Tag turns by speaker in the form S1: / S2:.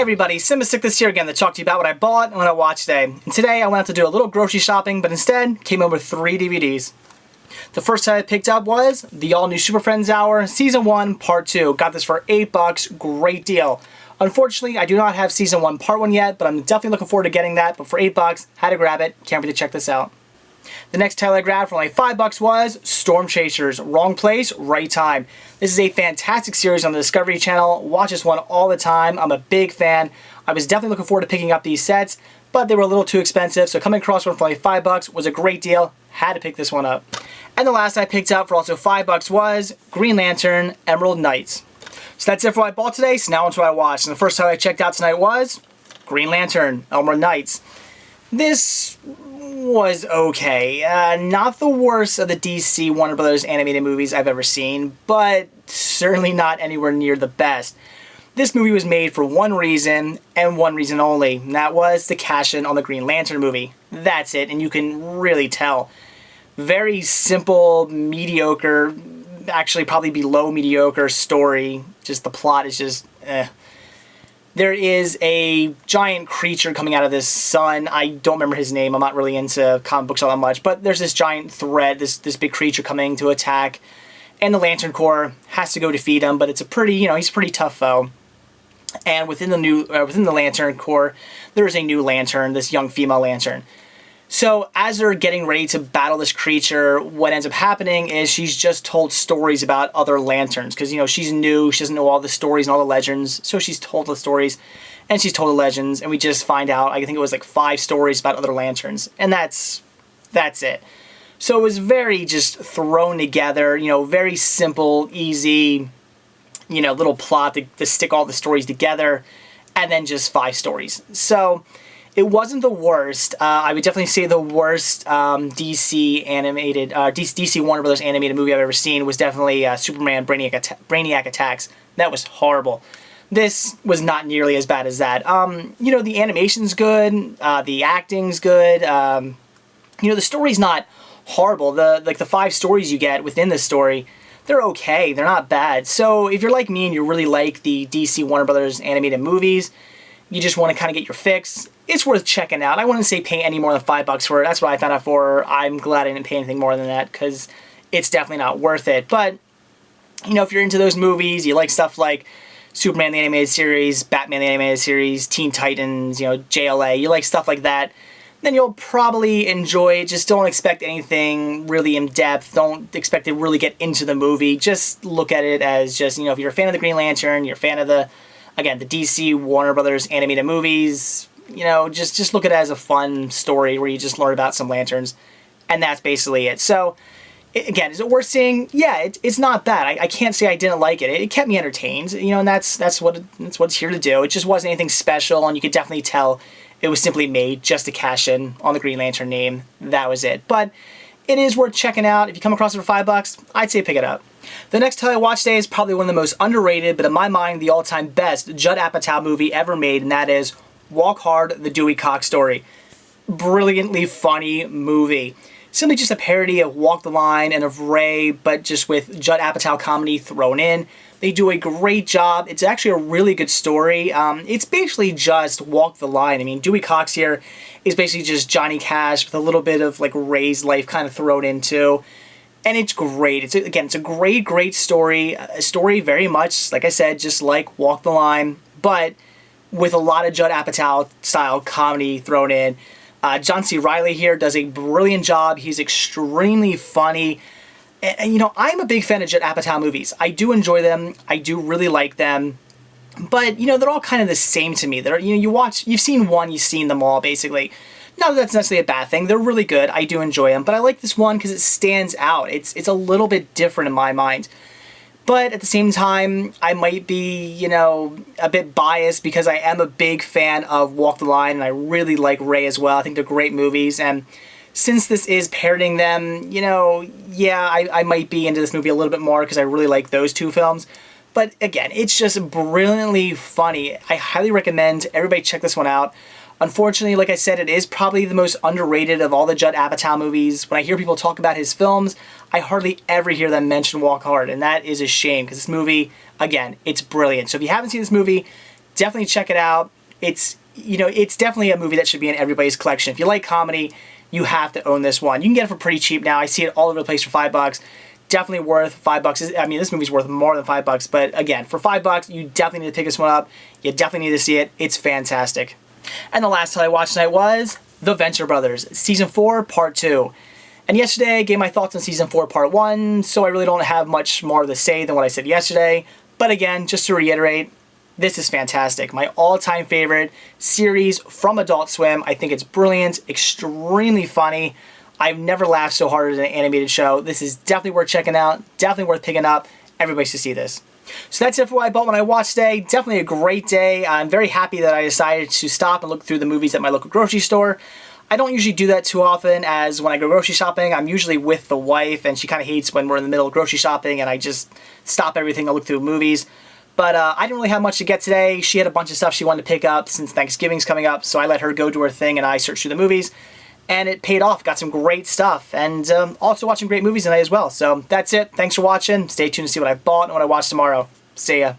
S1: everybody, Simbastic here again to talk to you about what I bought and what I watched today. And today I went out to do a little grocery shopping, but instead came home with 3 DVDs. The first title I picked up was the all-new Super Friends Hour, Season 1, Part 2. Got this for $8, great deal. Unfortunately, I do not have Season 1, Part 1 yet, but I'm definitely looking forward to getting that. But for $8, had to grab it, can't wait to check this out. The next title I grabbed for only $5 was Storm Chasers, Wrong Place, Right Time. This is a fantastic series on the Discovery Channel. Watch this one all the time. I'm a big fan. I was definitely looking forward to picking up these sets, but they were a little too expensive, so coming across one for only $5 was a great deal. Had to pick this one up. And the last I picked up for also $5 was Green Lantern, Emerald Knights. So that's it for what I bought today, so now on to what I watched. And the first title I checked out tonight was Green Lantern, Emerald Knights. This was okay. Not the worst of the DC Warner Brothers animated movies I've ever seen, but certainly not anywhere near the best. This movie was made for one reason, and one reason only, and that was to cash in on the Green Lantern movie. That's it, and you can really tell. Very simple, mediocre, actually probably below mediocre story. Just the plot is just, There is a giant creature coming out of this sun. I don't remember his name. I'm not really into comic books all that much. But there's this giant threat, this big creature coming to attack. And the Lantern Corps has to go defeat him. But it's a pretty, he's a pretty tough foe. And within the Lantern Corps, there is a new Lantern, this young female Lantern. So as they're getting ready to battle this creature, what ends up happening is she's just told stories about other lanterns. Because, she's new, she doesn't know all the stories and all the legends. So she's told the stories, and she's told the legends. And we just find out, I think it was like 5 stories about other lanterns. And that's it. So it was very just thrown together, very simple, easy, little plot to stick all the stories together. And then just 5 stories. So it wasn't the worst. I would definitely say the worst DC Warner Brothers animated movie I've ever seen was definitely Superman Brainiac Attacks. That was horrible. This was not nearly as bad as that. The animation's good. The acting's good. The story's not horrible. The 5 stories you get within the story, they're okay. They're not bad. So if you're like me and you really like the DC Warner Brothers animated movies, you just want to kind of get your fix, it's worth checking out. I wouldn't say pay any more than $5 for it. That's what I found out for. I'm glad I didn't pay anything more than that because it's definitely not worth it. But, if you're into those movies, you like stuff like Superman the Animated Series, Batman the Animated Series, Teen Titans, JLA, you like stuff like that, then you'll probably enjoy it. Just don't expect anything really in-depth. Don't expect to really get into the movie. Just look at it as just, if you're a fan of the Green Lantern, you're a fan of the DC Warner Brothers animated movies, just look at it as a fun story where you just learn about some lanterns, and that's basically it. So, again, is it worth seeing? Yeah, it's not bad. I can't say I didn't like it. It kept me entertained, and that's what it's here to do. It just wasn't anything special, and you could definitely tell it was simply made just to cash in on the Green Lantern name. That was it. But it is worth checking out. If you come across it for $5, I'd say pick it up. The next title I watched today is probably one of the most underrated, but in my mind, the all-time best Judd Apatow movie ever made, and that is Walk Hard, The Dewey Cox Story. Brilliantly funny movie. Simply just a parody of Walk the Line and of Ray, but just with Judd Apatow comedy thrown in. They do a great job. It's actually a really good story. It's basically just Walk the Line. I mean, Dewey Cox here is basically just Johnny Cash with a little bit of like Ray's life kind of thrown into. And it's great. It's a great story. A story very much, like I said, just like Walk the Line, but with a lot of Judd Apatow style comedy thrown in. John C. Reilly here does a brilliant job. He's extremely funny. And I'm a big fan of Judd Apatow movies. I do enjoy them. I do really like them. But, they're all kind of the same to me. You've seen one, you've seen them all, basically. Not that that's necessarily a bad thing. They're really good. I do enjoy them. But I like this one because it stands out. It's a little bit different in my mind. But at the same time, I might be, a bit biased because I am a big fan of Walk the Line, and I really like Ray as well. I think they're great movies, and since this is parodying them, I might be into this movie a little bit more because I really like those 2 films. But again, it's just brilliantly funny. I highly recommend everybody check this one out. Unfortunately, like I said, it is probably the most underrated of all the Judd Apatow movies. When I hear people talk about his films, I hardly ever hear them mention Walk Hard, and that is a shame because this movie, again, it's brilliant. So if you haven't seen this movie, Definitely check it out. It's, it's definitely a movie that should be in everybody's collection. If you like comedy, you have to own this one. You can get it for pretty cheap now. I see it all over the place for $5. Definitely worth $5. I mean, this movie's worth more than $5, but again, for $5, you definitely need to pick this one up. You definitely need to see it. It's fantastic. And the last title I watched tonight was The Venture Brothers, Season 4, Part 2. And yesterday, I gave my thoughts on Season 4, Part 1, so I really don't have much more to say than what I said yesterday. But again, just to reiterate, this is fantastic. My all-time favorite series from Adult Swim. I think it's brilliant, extremely funny. I've never laughed so hard at an animated show. This is definitely worth checking out, definitely worth picking up. Everybody should see this. So that's it for what I bought when I watched today. Definitely a great day. I'm very happy that I decided to stop and look through the movies at my local grocery store. I don't usually do that too often, as when I go grocery shopping, I'm usually with the wife, and she kind of hates when we're in the middle of grocery shopping and I just stop everything and look through movies. But I didn't really have much to get today. She had a bunch of stuff she wanted to pick up since Thanksgiving's coming up, so I let her go do her thing and I searched through the movies. And it paid off. Got some great stuff. And also watching great movies tonight as well. So that's it. Thanks for watching. Stay tuned to see what I bought and what I watch tomorrow. See ya.